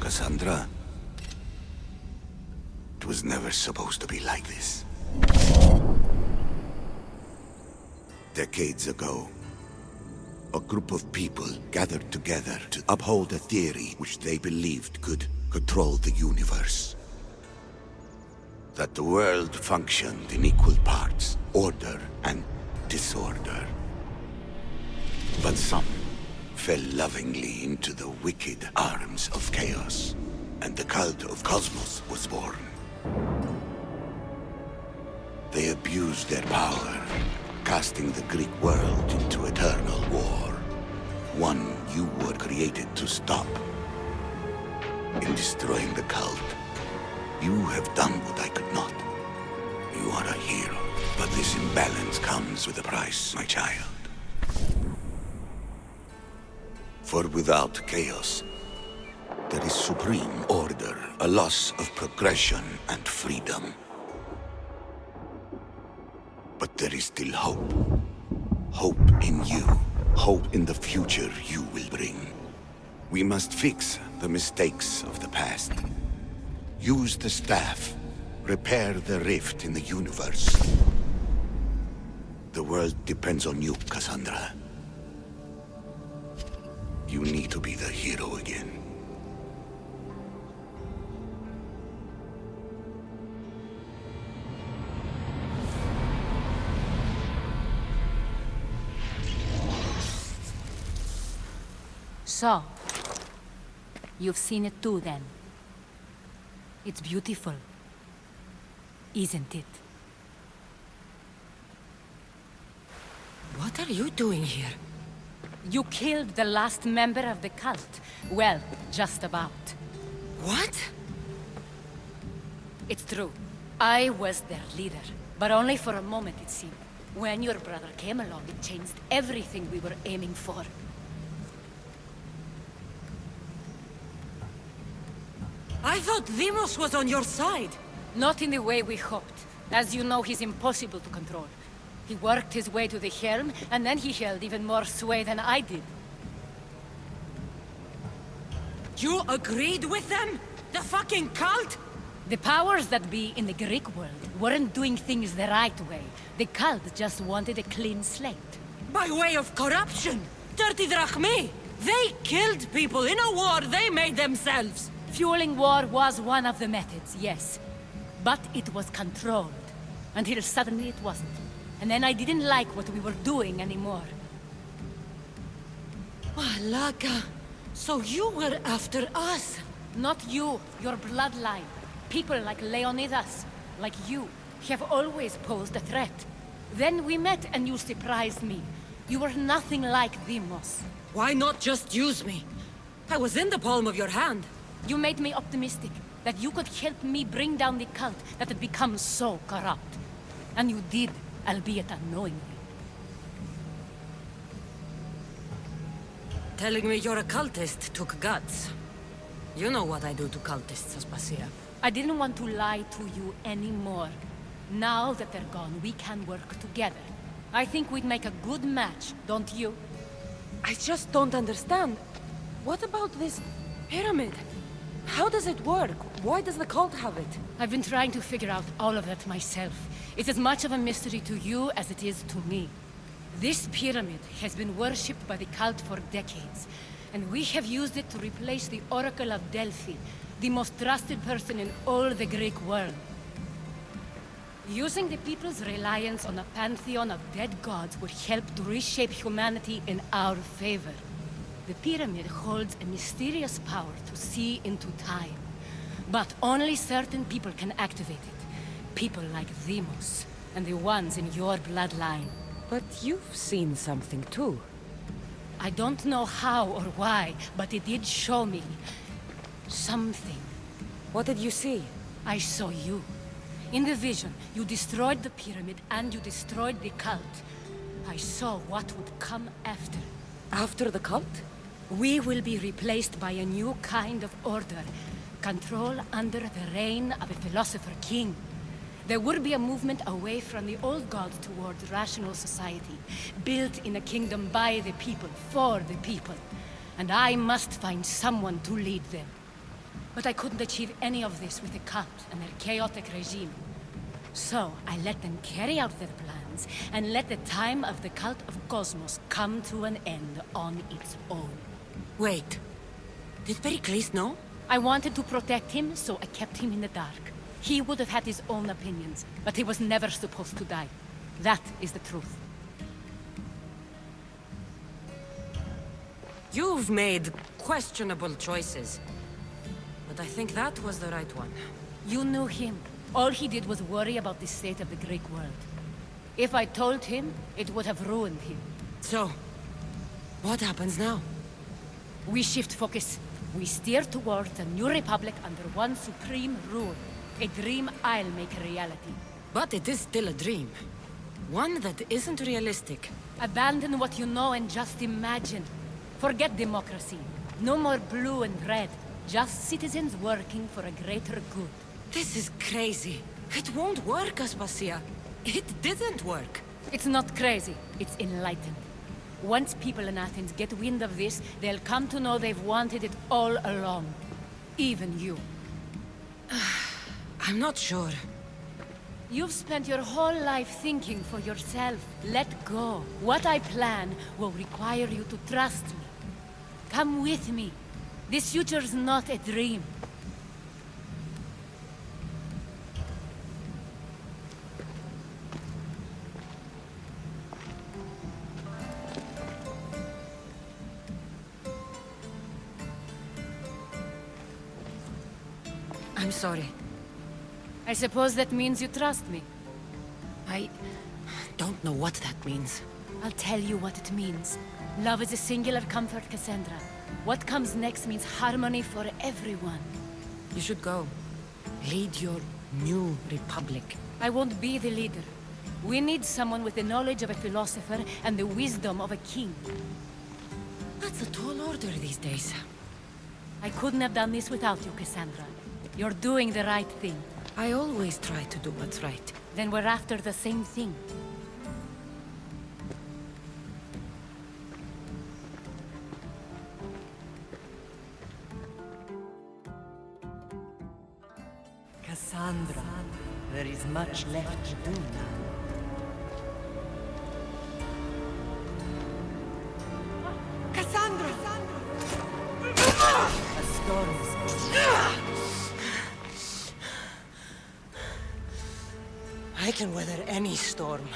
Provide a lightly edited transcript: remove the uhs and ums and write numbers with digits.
Cassandra, it was never supposed to be like this. Decades ago, a group of people gathered together to uphold a theory which they believed could control the universe. That the world functioned in equal parts, order and disorder. But some fell lovingly into the wicked arms of chaos, and the Cult of Kosmos was born. They abused their power, casting the Greek world into eternal war. One you were created to stop. In destroying the cult, you have done what I could not. You are a hero, but this imbalance comes with a price, my child. For without chaos, there is supreme order, a loss of progression and freedom. But there is still hope. Hope in you. Hope in the future you will bring. We must fix the mistakes of the past. Use the staff. Repair the rift in the universe. The world depends on you, Cassandra. You need to be the hero again. So, you've seen it too then. It's beautiful, isn't it? What are you doing here? You killed the last member of the cult. Well, just about. What? It's true. I was their leader, but only for a moment it seemed. When your brother came along, it changed everything we were aiming for. I thought Deimos was on your side. Not in the way we hoped. As you know, he's impossible to control. He worked his way to the helm, and then he held even more sway than I did. You agreed with them? The fucking cult? The powers that be in the Greek world weren't doing things the right way. The cult just wanted a clean slate. By way of corruption! Dirty drachmae! They killed people in a war they made themselves! Fueling war was one of the methods, yes. But it was controlled. Until suddenly it wasn't. And then I didn't like what we were doing anymore. Malaka, so you were after us? Not you, your bloodline. People like Leonidas, like you, have always posed a threat. Then we met and you surprised me. You were nothing like Deimos. Why not just use me? I was in the palm of your hand. You made me optimistic that you could help me bring down the cult that had become so corrupt. And you did, albeit unknowingly. Telling me you're a cultist took guts. You know what I do to cultists, Aspasia. I didn't want to lie to you anymore. Now that they're gone, we can work together. I think we'd make a good match, don't you? I just don't understand. What about this pyramid? How does it work? Why does the cult have it? I've been trying to figure out all of that myself. It's as much of a mystery to you as it is to me. This pyramid has been worshipped by the cult for decades, and we have used it to replace the Oracle of Delphi, the most trusted person in all the Greek world. Using the people's reliance on a pantheon of dead gods would help to reshape humanity in our favor. The pyramid holds a mysterious power to see into time. But only certain people can activate it. People like Deimos, and the ones in your bloodline. But you've seen something too. I don't know how or why, but it did show me. Something. What did you see? I saw you. In the vision, you destroyed the pyramid and you destroyed the cult. I saw what would come after. After the cult? We will be replaced by a new kind of order. Control under the reign of a philosopher king. There would be a movement away from the old gods towards rational society, built in a kingdom by the people, for the people. And I must find someone to lead them. But I couldn't achieve any of this with the cult and their chaotic regime. So I let them carry out their plans, and let the time of the Cult of Kosmos come to an end on its own. Wait. Did Pericles know? I wanted to protect him, so I kept him in the dark. He would have had his own opinions, but he was never supposed to die. That is the truth. You've made questionable choices. But I think that was the right one. You knew him. All he did was worry about the state of the Greek world. If I told him, it would have ruined him. So, what happens now? We shift focus. We steer towards a new republic under one supreme rule. A dream I'll make a reality. But it is still a dream. One that isn't realistic. Abandon what you know and just imagine. Forget democracy. No more blue and red. Just citizens working for a greater good. This is crazy. It won't work, Aspasia. It didn't work. It's not crazy. It's enlightened. Once people in Athens get wind of this, they'll come to know they've wanted it all along. Even you. I'm not sure. You've spent your whole life thinking for yourself. Let go. What I plan will require you to trust me. Come with me. This future's not a dream. I'm sorry. I suppose that means you trust me. I don't know what that means. I'll tell you what it means. Love is a singular comfort, Cassandra. What comes next means harmony for everyone. You should go. Lead your new republic. I won't be the leader. We need someone with the knowledge of a philosopher and the wisdom of a king. That's a tall order these days. I couldn't have done this without you, Cassandra. You're doing the right thing. I always try to do what's right. Then we're after the same thing. Cassandra, there is much left to do now. Cassandra! A storm is coming. I can weather any storm.